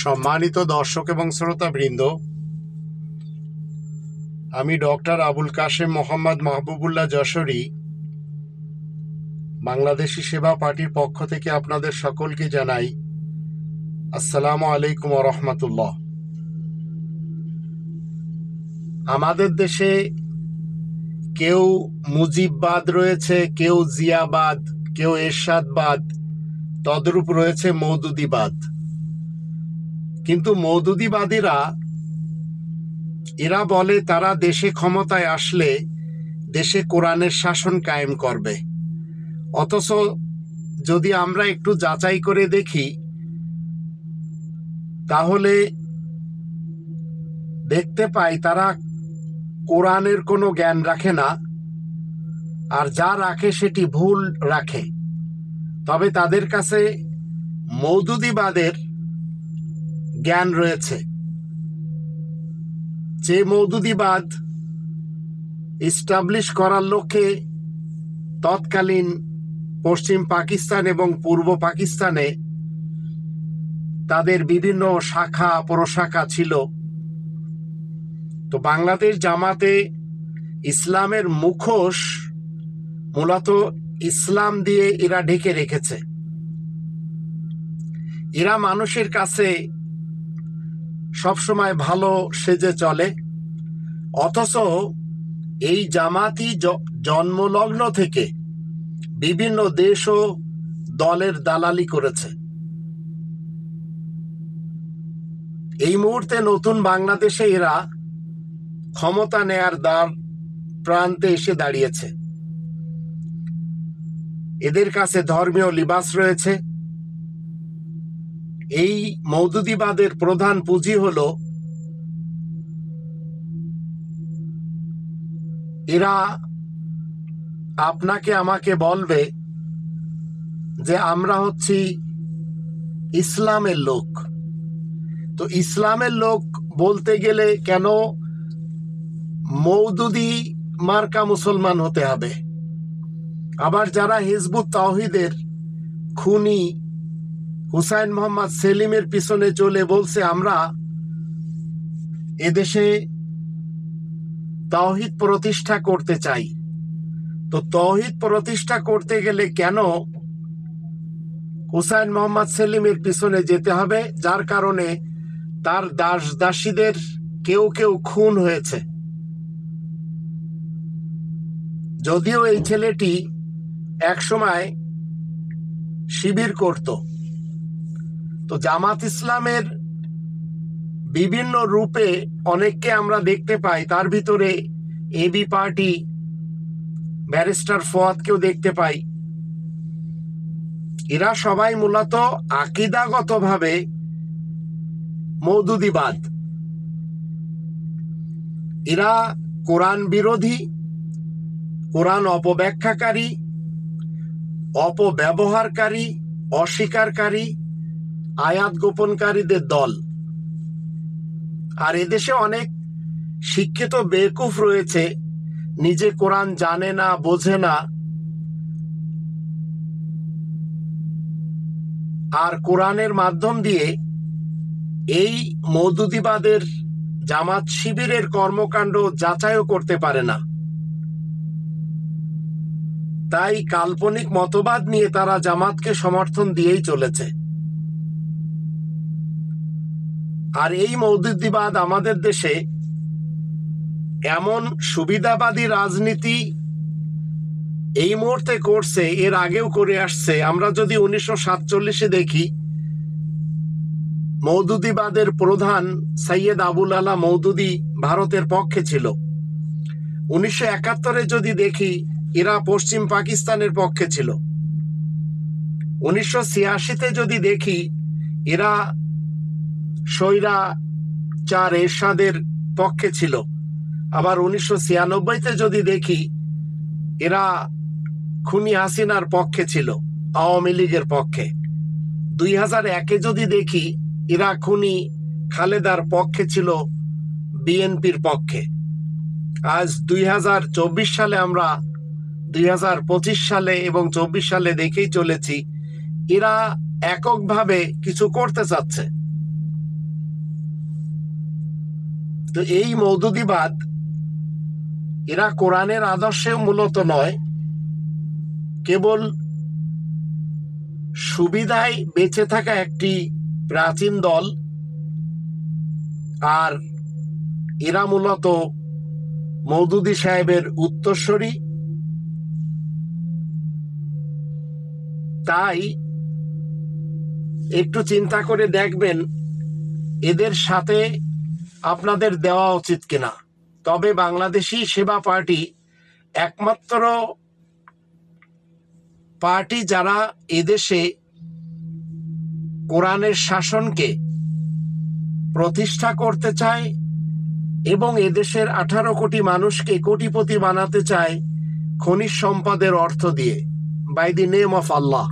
সম্মানিত দর্শক এবং শ্রোতাবৃন্দ, আমি ডক্টর আবুল কাশেম মোহাম্মদ মাহবুবুল্লাহ যশোরী বাংলাদেশি সেবা পার্টির পক্ষ থেকে আপনাদের সকলকে জানাই আসসালামু আলাইকুম ওয়া রাহমাতুল্লাহ। আমাদের দেশে কেউ মুজিববাদ রয়েছে, কেউ জিয়াবাদ, কেউ এরশাদবাদ, তদ্রূপ রয়েছে মওদুদিবাদ। কিন্তু মওদুদিবাদীরা এরা বলে তারা দেশে ক্ষমতায় আসলে দেশে কোরআনের শাসন কায়েম করবে। অথচ যদি আমরা একটু যাচাই করে দেখি তাহলে দেখতে পাই তারা কোরআনের কোনো জ্ঞান রাখে না, আর যা রাখে সেটি ভুল রাখে। তবে তাদের কাছে মওদুদিবাদের জ্ঞান রয়েছে, যে মওদুদিবাদ ইস্টাবলিশ করার লক্ষ্যে তৎকালীন পশ্চিম পাকিস্তান এবং পূর্ব পাকিস্তানে তাদের বিভিন্ন শাখা প্রশাখা ছিল। তো বাংলাদেশ জামাতে ইসলামের মুখোশ মূলত ইসলাম দিয়ে এরা ঢেকে রেখেছে। এরা মানুষের কাছে সবসময় ভালো সেজে চলে, অথচ এই জামাতি জন্মলগ্ন থেকে বিভিন্ন দেশ ও দলের দালালি করেছে। এই মুহূর্তে নতুন বাংলাদেশে এরা ক্ষমতা নেয়ার দ্বার প্রান্তে এসে দাঁড়িয়েছে। এদের কাছে ধর্মীয় লিবাস রয়েছে। এই মওদুদিবাদের প্রধান পুঁজি হলো এরা আপনাকে আমাকে বলবে যে আমরা হচ্ছি ইসলামের লোক। তো ইসলামের লোক বলতে গেলে কেন মওদুদি মার্কা মুসলমান হতে হবে? আবার যারা হিজবুত তাওহীদের খুনি হুসাইন মোহাম্মদ সেলিমের পিছনে চলে বলছে আমরা এদেশে তাওহীদ প্রতিষ্ঠা করতে চাই, তো তাওহীদ প্রতিষ্ঠা করতে গেলে কেন হুসাইন মোহাম্মদ সেলিমের পিছনে যেতে হবে, যার কারণে তার দাস দাসীদের কেউ কেউ খুন হয়েছে? যদিও এই ছেলেটি একসময় শিবির করত। তো জামাত ইসলামের বিভিন্ন রূপে অনেককে আমরা দেখতে পাই, তার ভিতরে এবি পার্টি ব্যারিস্টার ফুয়াদকেও দেখতে পাই। এরা সবাই মূলত আকীদাগতভাবে মওদুদিবাদ। এরা কোরআন বিরোধী, কোরআন অপব্যাখ্যাকারী, অপব্যবহারকারী, অস্বীকারী, আয়াত গোপনকারীদের দল। আর এদেশে অনেক শিক্ষিত বেকুফ রয়েছে, নিজে কোরআন জানে না, বোঝে না, আর কোরআনের মাধ্যম দিয়ে এই মওদুদিবাদের জামাত শিবিরের কর্মকাণ্ড যাচাইও করতে পারে না। তাই কাল্পনিক মতবাদ নিয়ে তারা জামাতকে সমর্থন দিয়েই চলেছে। আর এই মওদুদিবাদ আমাদের দেশে এমন সুবিধাবাদী রাজনীতি এই মুহূর্তে করছে, এর আগেও করে আসছে। আমরা যদি 1947-এ দেখি, মওদুদিবাদের প্রধান সৈয়দ আবুল আলা মওদুদি ভারতের পক্ষে ছিল। 1971-এ যদি দেখি, এরা পশ্চিম পাকিস্তানের পক্ষে ছিল। 1986-তে যদি দেখি, এরা স্বৈরাচার এরশাদের পক্ষে ছিল। আবার 1996-তে যদি দেখি, এরা খুনি হাসিনার পক্ষে ছিল, আওয়ামী লীগের পক্ষে। 2001-এ যদি দেখি, এরা খুনি খালেদার পক্ষে ছিল, বিএনপির পক্ষে। আজ 2024 সালে আমরা 2025 সালে এবং 24 সালে দেখেই চলেছি, এরা এককভাবে কিছু করতে চাচ্ছে। তো এই মওদুদিবাদ এরা কোরআনের আদর্শে মূলত নয়, কেবল সুবিধায় বেঁচে থাকা একটি প্রাচীন দল, আর এরা মূলত মওদুদি সাহেবের উত্তরসূরি। তাই একটু চিন্তা করে দেখবেন এদের সাথে আপনাদের দেওয়া উচিত কিনা। তবে বাংলাদেশি সেবা পার্টি একমাত্র পার্টি যারা এদেশে কোরআনের শাসনকে প্রতিষ্ঠা করতে চায় এবং এদেশের 18 কোটি মানুষকে কোটিপতি বানাতে চায় খনিজ সম্পদের অর্থ দিয়ে, by the name of Allah.